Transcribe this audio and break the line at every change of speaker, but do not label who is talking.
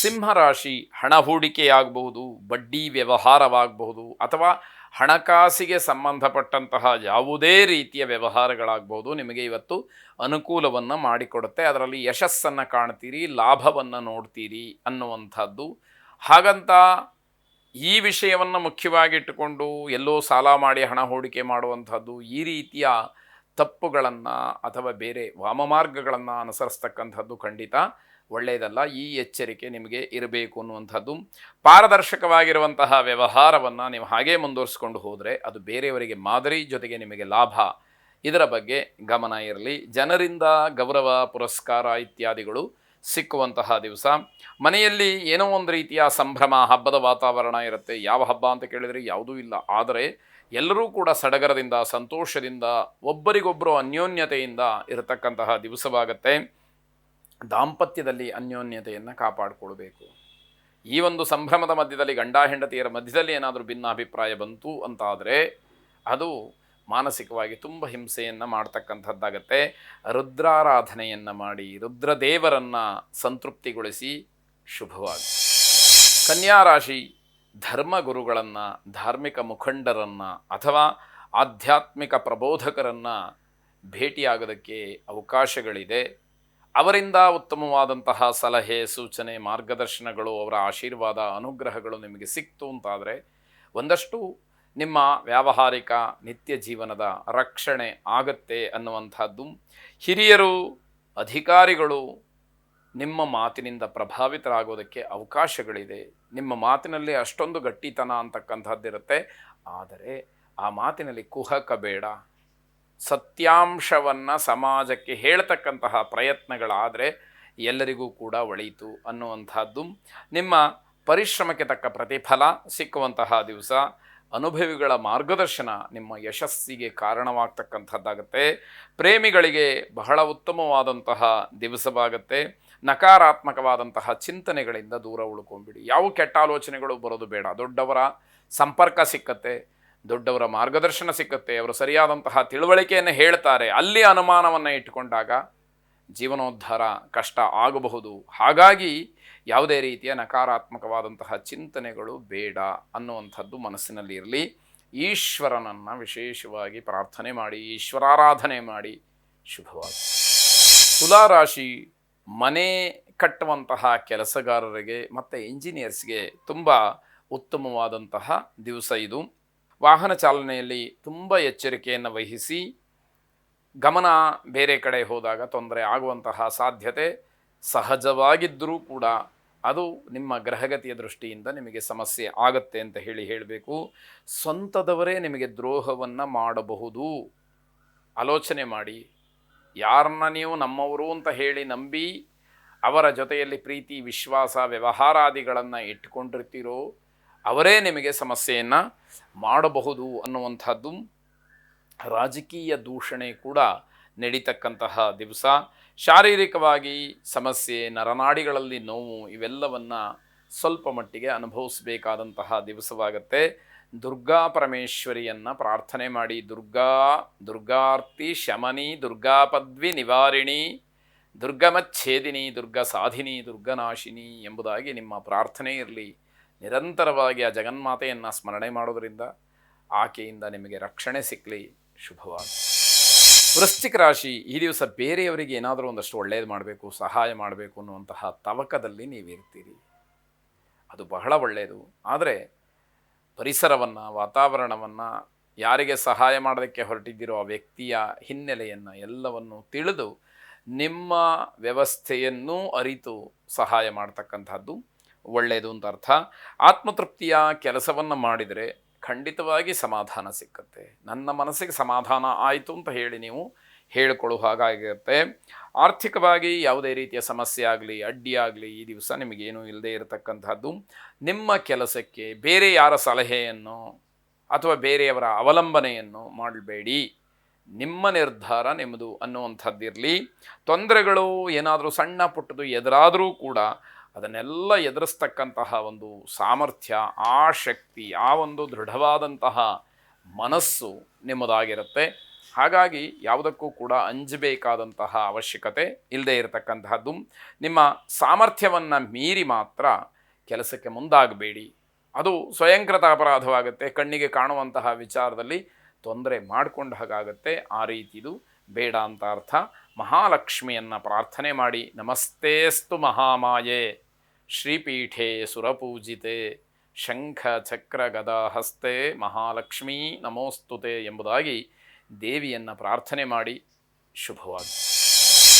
ಸಿಂಹರಾಶಿ ಹಣ ಹೂಡಿಕೆಯಾಗಬಹುದು, ಬಡ್ಡಿ ವ್ಯವಹಾರವಾಗಬಹುದು, ಅಥವಾ ಹಣಕಾಸಿಗೆ ಸಂಬಂಧಪಟ್ಟಂತಹ ಯಾವುದೇ ರೀತಿಯ ವ್ಯವಹಾರಗಳಾಗಬಹುದು. ನಿಮಗೆ ಇವತ್ತು ಅನುಕೂಲವನ್ನು ಮಾಡಿಕೊಡುತ್ತೆ. ಅದರಲ್ಲಿ ಯಶಸ್ಸನ್ನು ಕಾಣ್ತೀರಿ, ಲಾಭವನ್ನು ನೋಡ್ತೀರಿ ಅನ್ನುವಂಥದ್ದು. ಹಾಗಂತ ಈ ವಿಷಯವನ್ನು ಮುಖ್ಯವಾಗಿಟ್ಟುಕೊಂಡು ಎಲ್ಲೋ ಸಾಲ ಮಾಡಿ ಹಣ ಹೂಡಿಕೆ ಮಾಡುವಂಥದ್ದು, ಈ ರೀತಿಯ ತಪ್ಪುಗಳನ್ನು ಅಥವಾ ಬೇರೆ ವಾಮಮಾರ್ಗಗಳನ್ನು ಅನುಸರಿಸ್ತಕ್ಕಂಥದ್ದು ಖಂಡಿತ ಒಳ್ಳೆಯದಲ್ಲ. ಈ ಎಚ್ಚರಿಕೆ ನಿಮಗೆ ಇರಬೇಕು ಅನ್ನುವಂಥದ್ದು. ಪಾರದರ್ಶಕವಾಗಿರುವಂತಹ ವ್ಯವಹಾರವನ್ನು ನೀವು ಹಾಗೇ ಮುಂದುವರಿಸ್ಕೊಂಡು ಹೋದರೆ ಅದು ಬೇರೆಯವರಿಗೆ ಮಾದರಿ, ಜೊತೆಗೆ ನಿಮಗೆ ಲಾಭ. ಇದರ ಬಗ್ಗೆ ಗಮನ ಇರಲಿ. ಜನರಿಂದ ಗೌರವ, ಪುರಸ್ಕಾರ ಇತ್ಯಾದಿಗಳು ಸಿಕ್ಕುವಂತಹ ದಿವಸ. ಮನೆಯಲ್ಲಿ ಏನೋ ಒಂದು ರೀತಿಯ ಸಂಭ್ರಮ, ಹಬ್ಬದ ವಾತಾವರಣ ಇರುತ್ತೆ. ಯಾವ ಹಬ್ಬ ಅಂತ ಕೇಳಿದರೆ ಯಾವುದೂ ಇಲ್ಲ. ಆದರೆ ಎಲ್ಲರೂ ಕೂಡ ಸಡಗರದಿಂದ, ಸಂತೋಷದಿಂದ, ಒಬ್ಬರಿಗೊಬ್ಬರು ಅನ್ಯೋನ್ಯತೆಯಿಂದ ಇರತಕ್ಕಂತಹ ದಿವಸವಾಗತ್ತೆ. ದಾಂಪತ್ಯದಲ್ಲಿ ಅನ್ಯೋನ್ಯತೆಯನ್ನು ಕಾಪಾಡಿಕೊಳ್ಬೇಕು. ಈ ಒಂದು ಸಂಭ್ರಮದ ಮಧ್ಯದಲ್ಲಿ, ಗಂಡ ಹೆಂಡತಿಯರ ಮಧ್ಯದಲ್ಲಿ ಏನಾದರೂ ಭಿನ್ನಾಭಿಪ್ರಾಯ ಬಂತು ಅಂತಾದರೆ ಅದು ಮಾನಸಿಕವಾಗಿ ತುಂಬ ಹಿಂಸೆಯನ್ನು ಮಾಡ್ತಕ್ಕಂಥದ್ದಾಗತ್ತೆ. ರುದ್ರಾರಾಧನೆಯನ್ನು ಮಾಡಿ, ರುದ್ರದೇವರನ್ನು ಸಂತೃಪ್ತಿಗೊಳಿಸಿ ಶುಭವಾಗಿ. ಕನ್ಯಾ ರಾಶಿ ಧರ್ಮಗುರುಗಳನ್ನು, ಧಾರ್ಮಿಕ ಮುಖಂಡರನ್ನು ಅಥವಾ ಆಧ್ಯಾತ್ಮಿಕ ಪ್ರಬೋಧಕರನ್ನು ಭೇಟಿಯಾಗೋದಕ್ಕೆ ಅವಕಾಶಗಳಿದೆ. ಅವರಿಂದ ಉತ್ತಮವಾದಂತಹ ಸಲಹೆ, ಸೂಚನೆ, ಮಾರ್ಗದರ್ಶನಗಳು, ಅವರ ಆಶೀರ್ವಾದ, ಅನುಗ್ರಹಗಳು ನಿಮಗೆ ಸಿಕ್ತು ಅಂತಾದರೆ ಒಂದಷ್ಟು ನಿಮ್ಮ ವ್ಯಾವಹಾರಿಕ ನಿತ್ಯ ಜೀವನದ ರಕ್ಷಣೆ ಆಗತ್ತೆ ಅನ್ನುವಂಥದ್ದು. ಹಿರಿಯರು, ಅಧಿಕಾರಿಗಳು ನಿಮ್ಮ ಮಾತಿನಿಂದ ಪ್ರಭಾವಿತರಾಗೋದಕ್ಕೆ ಅವಕಾಶಗಳಿದೆ. ನಿಮ್ಮ ಮಾತಿನಲ್ಲಿ ಅಷ್ಟೊಂದು ಗಟ್ಟಿತನ ಅಂತಕ್ಕಂಥದ್ದಿರುತ್ತೆ. ಆದರೆ ಆ ಮಾತಿನಲ್ಲಿ ಕುಹಕ ಬೇಡ. ಸತ್ಯಾಂಶವನ್ನು ಸಮಾಜಕ್ಕೆ ಹೇಳ್ತಕ್ಕಂತಹ ಪ್ರಯತ್ನಗಳಾದರೆ ಎಲ್ಲರಿಗೂ ಕೂಡ ಒಳಿತು ಅನ್ನುವಂಥದ್ದು. ನಿಮ್ಮ ಪರಿಶ್ರಮಕ್ಕೆ ತಕ್ಕ ಪ್ರತಿಫಲ ಸಿಕ್ಕುವಂತಹ ದಿವಸ. ಅನುಭವಿಗಳ ಮಾರ್ಗದರ್ಶನ ನಿಮ್ಮ ಯಶಸ್ಸಿಗೆ ಕಾರಣವಾಗ್ತಕ್ಕಂಥದ್ದಾಗತ್ತೆ. ಪ್ರೇಮಿಗಳಿಗೆ ಬಹಳ ಉತ್ತಮವಾದಂತಹ ದಿವಸವಾಗತ್ತೆ. ನಕಾರಾತ್ಮಕವಾದಂತಹ ಚಿಂತನೆಗಳಿಂದ ದೂರ ಉಳ್ಕೊಂಬಿಡಿ. ಯಾವ ಕೆಟ್ಟ ಆಲೋಚನೆಗಳು ಬರೋದು ಬೇಡ. ದೊಡ್ಡವರ ಸಂಪರ್ಕ ಸಿಕ್ಕತ್ತೆ, ದೊಡ್ಡವರ ಮಾರ್ಗದರ್ಶನ ಸಿಕ್ಕತ್ತೆ, ಅವರು ಸರಿಯಾದಂತಹ ತಿಳುವಳಿಕೆಯನ್ನು ಹೇಳ್ತಾರೆ. ಅಲ್ಲಿ ಅನುಮಾನವನ್ನು ಇಟ್ಟುಕೊಂಡಾಗ ಜೀವನೋದ್ಧಾರ ಕಷ್ಟ ಆಗಬಹುದು. ಹಾಗಾಗಿ ಯಾವುದೇ ರೀತಿಯ ನಕಾರಾತ್ಮಕವಾದಂತಹ ಚಿಂತನೆಗಳು ಬೇಡ ಅನ್ನುವಂಥದ್ದು ಮನಸ್ಸಿನಲ್ಲಿ ಇರಲಿ. ಈಶ್ವರನನ್ನು ವಿಶೇಷವಾಗಿ ಪ್ರಾರ್ಥನೆ ಮಾಡಿ, ಈಶ್ವರಾರಾಧನೆ ಮಾಡಿ ಶುಭವಾಗಿ. ತುಲಾರಾಶಿ ಮನೆ ಕಟ್ಟುವಂತಹ ಕೆಲಸಗಾರರಿಗೆ ಮತ್ತು ಇಂಜಿನಿಯರ್ಸ್ಗೆ ತುಂಬ ಉತ್ತಮವಾದಂತಹ ದಿವಸ ಇದು. ವಾಹನ ಚಾಲನೆಯಲ್ಲಿ ತುಂಬ ಎಚ್ಚರಿಕೆಯನ್ನು ವಹಿಸಿ. ಗಮನ ಬೇರೆ ಕಡೆ ಹೋದಾಗ ತೊಂದರೆ ಆಗುವಂತಹ ಸಾಧ್ಯತೆ ಸಹಜವಾಗಿದ್ದರೂ ಕೂಡ ಅದು ನಿಮ್ಮ ಗ್ರಹಗತಿಯ ದೃಷ್ಟಿಯಿಂದ ನಿಮಗೆ ಸಮಸ್ಯೆ ಆಗತ್ತೆ ಅಂತ ಹೇಳಬೇಕು. ಸ್ವಂತದವರೇ ನಿಮಗೆ ದ್ರೋಹವನ್ನು ಮಾಡಬಹುದು. ಆಲೋಚನೆ ಮಾಡಿ. ಯಾರನ್ನ ನೀವು ನಮ್ಮವರು ಅಂತ ಹೇಳಿ ನಂಬಿ ಅವರ ಜೊತೆಯಲ್ಲಿ ಪ್ರೀತಿ, ವಿಶ್ವಾಸ, ವ್ಯವಹಾರಾದಿಗಳನ್ನು ಇಟ್ಟುಕೊಂಡಿರ್ತೀರೋ ಅವರೇ ನಿಮಗೆ ಸಮಸ್ಯೆಯನ್ನು ಮಾಡಬಹುದು ಅನ್ನುವಂಥದ್ದು. ರಾಜಕೀಯ ದೂಷಣೆ ಕೂಡ ನಡೀತಕ್ಕಂತಹ ದಿವಸ. ಶಾರೀರಿಕವಾಗಿ ಸಮಸ್ಯೆ, ನರನಾಡಿಗಳಲ್ಲಿ ನೋವು, ಇವೆಲ್ಲವನ್ನು ಸ್ವಲ್ಪ ಮಟ್ಟಿಗೆ ಅನುಭವಿಸಬೇಕಾದಂತಹ ದಿವಸವಾಗತ್ತೆ. ದುರ್ಗಾ ಪರಮೇಶ್ವರಿಯನ್ನು ಪ್ರಾರ್ಥನೆ ಮಾಡಿ. ದುರ್ಗಾರ್ತಿ ಶಮನಿ, ದುರ್ಗಾಪದ್ವಿ ನಿವಾರಿಣಿ, ದುರ್ಗಮಚ್ಛೇದಿನಿ, ದುರ್ಗ ಸಾಧಿನಿ, ದುರ್ಗನಾಶಿನಿ ಎಂಬುದಾಗಿ ನಿಮ್ಮ ಪ್ರಾರ್ಥನೆ ಇರಲಿ. ನಿರಂತರವಾಗಿ ಆ ಜಗನ್ಮಾತೆಯನ್ನು ಸ್ಮರಣೆ ಮಾಡೋದರಿಂದ ಆಕೆಯಿಂದ ನಿಮಗೆ ರಕ್ಷಣೆ ಸಿಕ್ಕಲಿ. ಶುಭವಾಗಿ. ವೃಶ್ಚಿಕ ರಾಶಿ ಈ ದಿವಸ ಬೇರೆಯವರಿಗೆ ಏನಾದರೂ ಒಂದಷ್ಟು ಒಳ್ಳೆಯದು ಮಾಡಬೇಕು, ಸಹಾಯ ಮಾಡಬೇಕು ಅನ್ನುವಂತಹ ತವಕದಲ್ಲಿ ನೀವಿರ್ತೀರಿ. ಅದು ಬಹಳ ಒಳ್ಳೆಯದು. ಆದರೆ ಪರಿಸರವನ್ನು, ವಾತಾವರಣವನ್ನು, ಯಾರಿಗೆ ಸಹಾಯ ಮಾಡೋದಕ್ಕೆ ಹೊರಟಿದ್ದೀರೋ ಆ ವ್ಯಕ್ತಿಯ ಹಿನ್ನೆಲೆಯನ್ನು ಎಲ್ಲವನ್ನು ತಿಳಿದು ನಿಮ್ಮ ವ್ಯವಸ್ಥೆಯನ್ನು ಅರಿತು ಸಹಾಯ ಮಾಡ್ತಕ್ಕಂಥದ್ದು ಒಳ್ಳೆಯದು ಅಂತ ಅರ್ಥ. ಆತ್ಮತೃಪ್ತಿಯ ಕೆಲಸವನ್ನು ಮಾಡಿದರೆ ಖಂಡಿತವಾಗಿ ಸಮಾಧಾನ ಸಿಕ್ಕತ್ತೆ. ನನ್ನ ಮನಸ್ಸಿಗೆ ಸಮಾಧಾನ ಆಯಿತು ಅಂತ ಹೇಳಿ ನೀವು ಹೇಳಿಕೊಳ್ಳೋ ಹಾಗಾಗಿರುತ್ತೆ. ಆರ್ಥಿಕವಾಗಿ ಯಾವುದೇ ರೀತಿಯ ಸಮಸ್ಯೆ ಆಗಲಿ, ಅಡ್ಡಿ ಆಗಲಿ ಈ ದಿವಸ ನಿಮಗೇನೂ ಇಲ್ಲದೆ ಇರತಕ್ಕಂಥದ್ದು. ನಿಮ್ಮ ಕೆಲಸಕ್ಕೆ ಬೇರೆ ಯಾರ ಸಲಹೆಯನ್ನು ಅಥವಾ ಬೇರೆಯವರ ಅವಲಂಬನೆಯನ್ನು ಮಾಡಬೇಡಿ. ನಿಮ್ಮ ನಿರ್ಧಾರ ನಿಮ್ಮದು ಅನ್ನುವಂಥದ್ದಿರಲಿ. ತೊಂದರೆಗಳು ಏನಾದರೂ ಸಣ್ಣ ಪುಟ್ಟದು ಎದುರಾದರೂ ಕೂಡ ಅದನ್ನೆಲ್ಲ ಎದುರಿಸ್ತಕ್ಕಂತಹ ಒಂದು ಸಾಮರ್ಥ್ಯ, ಆ ಶಕ್ತಿ, ಆ ಒಂದು ದೃಢವಾದಂತಹ ಮನಸ್ಸು ನಿಮ್ಮದಾಗಿರುತ್ತೆ. ಹಾಗಾಗಿ ಯಾವುದಕ್ಕೂ ಕೂಡ ಅಂಜಬೇಕಾದಂತಹ ಅವಶ್ಯಕತೆ ಇಲ್ಲದೆ ಇರತಕ್ಕಂತಹದ್ದು. ನಿಮ್ಮ ಸಾಮರ್ಥ್ಯವನ್ನು ಮೀರಿ ಮಾತ್ರ ಕೆಲಸಕ್ಕೆ ಮುಂದಾಗಬೇಡಿ. ಅದು ಸ್ವಯಂಕೃತ ಅಪರಾಧವಾಗುತ್ತೆ. ಕಣ್ಣಿಗೆ ಕಾಣುವಂತಹ ವಿಚಾರದಲ್ಲಿ ತೊಂದರೆ ಮಾಡಿಕೊಂಡ ಹಾಗಾಗತ್ತೆ. ಆ ರೀತಿದು ಬೇಡ ಅಂತ ಅರ್ಥ. ಮಹಾಲಕ್ಷ್ಮಿಯನ್ನು ಪ್ರಾರ್ಥನೆ ಮಾಡಿ. ನಮಸ್ತೇಸ್ತು ಮಹಾಮಾಯೆ ಶ್ರೀಪೀಠೆ ಸುರಪೂಜಿತೆ ಶಂಖ ಚಕ್ರ ಗದಾ ಹಸ್ತೆ ಮಹಾಲಕ್ಷ್ಮೀ ನಮೋಸ್ತುತೆ ಎಂಬುದಾಗಿ ದೇವಿಯನ್ನು ಪ್ರಾರ್ಥನೆ ಮಾಡಿ. ಶುಭವಾಗಿ.